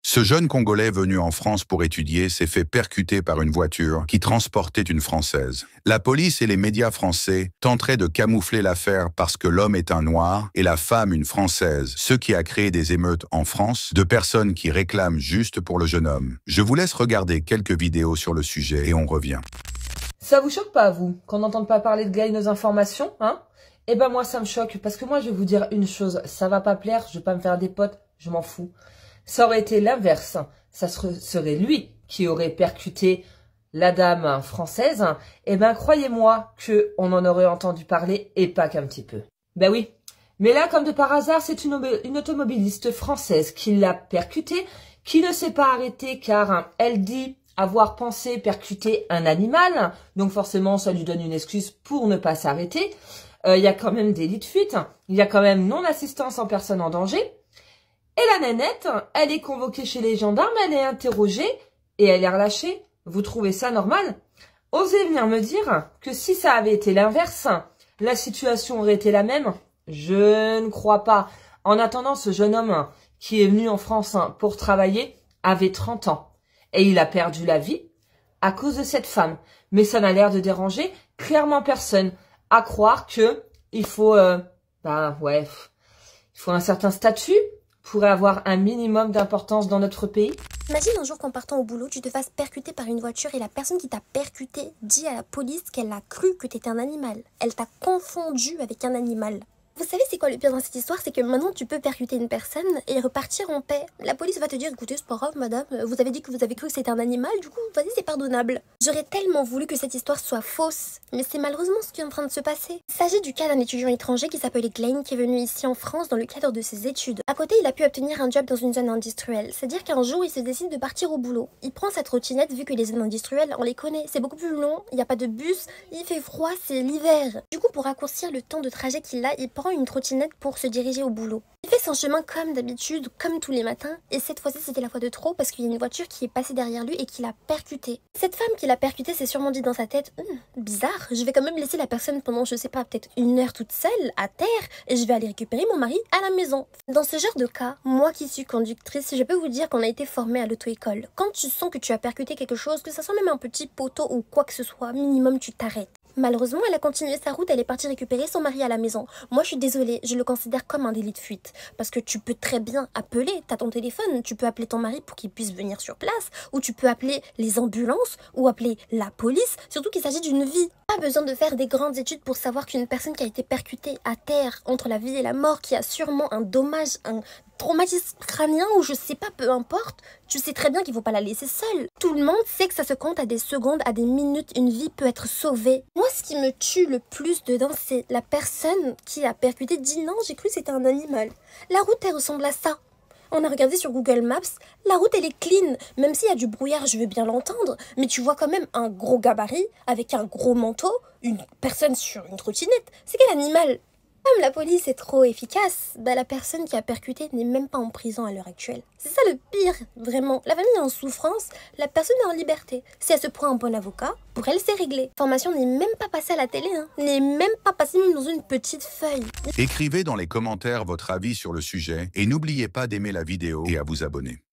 Ce jeune Congolais venu en France pour étudier s'est fait percuter par une voiture qui transportait une Française. La police et les médias français tenteraient de camoufler l'affaire parce que l'homme est un noir et la femme une Française, ce qui a créé des émeutes en France de personnes qui réclament juste pour le jeune homme. Je vous laisse regarder quelques vidéos sur le sujet et on revient. Ça vous choque pas, vous, qu'on n'entende pas parler de gars et nos informations, hein? Eh ben moi, ça me choque, parce que moi, je vais vous dire une chose, ça va pas plaire, je vais pas me faire des potes, je m'en fous. Ça aurait été l'inverse, ça serait lui qui aurait percuté la dame française, eh ben croyez-moi que on en aurait entendu parler, et pas qu'un petit peu. Ben oui, mais là, comme de par hasard, c'est une automobiliste française qui l'a percuté, qui ne s'est pas arrêtée car elle dit avoir pensé percuter un animal, donc forcément ça lui donne une excuse pour ne pas s'arrêter. Il y a quand même délit de fuite, il y a quand même non-assistance en personne en danger. Et la nénette, elle est convoquée chez les gendarmes, elle est interrogée et elle est relâchée. Vous trouvez ça normal? Osez venir me dire que si ça avait été l'inverse, la situation aurait été la même? Je ne crois pas. En attendant, ce jeune homme qui est venu en France pour travailler avait 30 ans. Et il a perdu la vie à cause de cette femme. Mais ça n'a l'air de déranger clairement personne. À croire que il faut, il faut un certain statut pour avoir un minimum d'importance dans notre pays. Imagine un jour qu'en partant au boulot, tu te fasses percuter par une voiture et la personne qui t'a percuté dit à la police qu'elle a cru que t'étais un animal. Elle t'a confondu avec un animal. Vous savez c'est quoi le pire dans cette histoire? C'est que maintenant tu peux percuter une personne et repartir en paix. La police va te dire, écoutez c'est pas grave madame, vous avez dit que vous avez cru que c'était un animal, du coup vas-y c'est pardonnable. J'aurais tellement voulu que cette histoire soit fausse, mais c'est malheureusement ce qui est en train de se passer. Il s'agit du cas d'un étudiant étranger qui s'appelle Glenn qui est venu ici en France dans le cadre de ses études. À côté il a pu obtenir un job dans une zone industrielle, c'est-à-dire qu'un jour il se décide de partir au boulot. Il prend sa trottinette vu que les zones industrielles on les connaît, c'est beaucoup plus long, il n'y a pas de bus, il fait froid, c'est l'hiver. Du coup pour raccourcir le temps de trajet qu'il a, il prend une trottinette pour se diriger au boulot. Il fait son chemin comme d'habitude, comme tous les matins, et cette fois-ci c'était la fois de trop parce qu'il y a une voiture qui est passée derrière lui et qui l'a percuté. Cette femme qui l'a percuté s'est sûrement dit dans sa tête, bizarre, je vais quand même laisser la personne pendant je sais pas, peut-être une heure toute seule, à terre, et je vais aller récupérer mon mari à la maison. Dans ce genre de cas, moi qui suis conductrice, je peux vous dire qu'on a été formé à l'auto-école. Quand tu sens que tu as percuté quelque chose, que ça soit même un petit poteau ou quoi que ce soit, minimum tu t'arrêtes. Malheureusement, elle a continué sa route, elle est partie récupérer son mari à la maison. Moi, je suis désolée, je le considère comme un délit de fuite. Parce que tu peux très bien appeler, t'as ton téléphone, tu peux appeler ton mari pour qu'il puisse venir sur place, ou tu peux appeler les ambulances, ou appeler la police, surtout qu'il s'agit d'une vie. Pas besoin de faire des grandes études pour savoir qu'une personne qui a été percutée à terre, entre la vie et la mort, qui a sûrement un dommage, un traumatisme crânien ou je sais pas, peu importe, tu sais très bien qu'il faut pas la laisser seule. Tout le monde sait que ça se compte à des secondes, à des minutes, une vie peut être sauvée. Moi, ce qui me tue le plus dedans, c'est la personne qui a percuté dit non, j'ai cru que c'était un animal. La route, elle ressemble à ça. On a regardé sur Google Maps, la route elle est clean, même s'il y a du brouillard, je veux bien l'entendre, mais tu vois quand même un gros gabarit avec un gros manteau, une personne sur une trottinette. C'est quel animal? Comme la police est trop efficace, la personne qui a percuté n'est même pas en prison à l'heure actuelle. C'est ça le pire, vraiment. La famille est en souffrance, la personne est en liberté. Si elle se prend un bon avocat, pour elle c'est réglé. Formation n'est même pas passée à la télé, n'est même pas passée même dans une petite feuille. Écrivez dans les commentaires votre avis sur le sujet et n'oubliez pas d'aimer la vidéo et à vous abonner.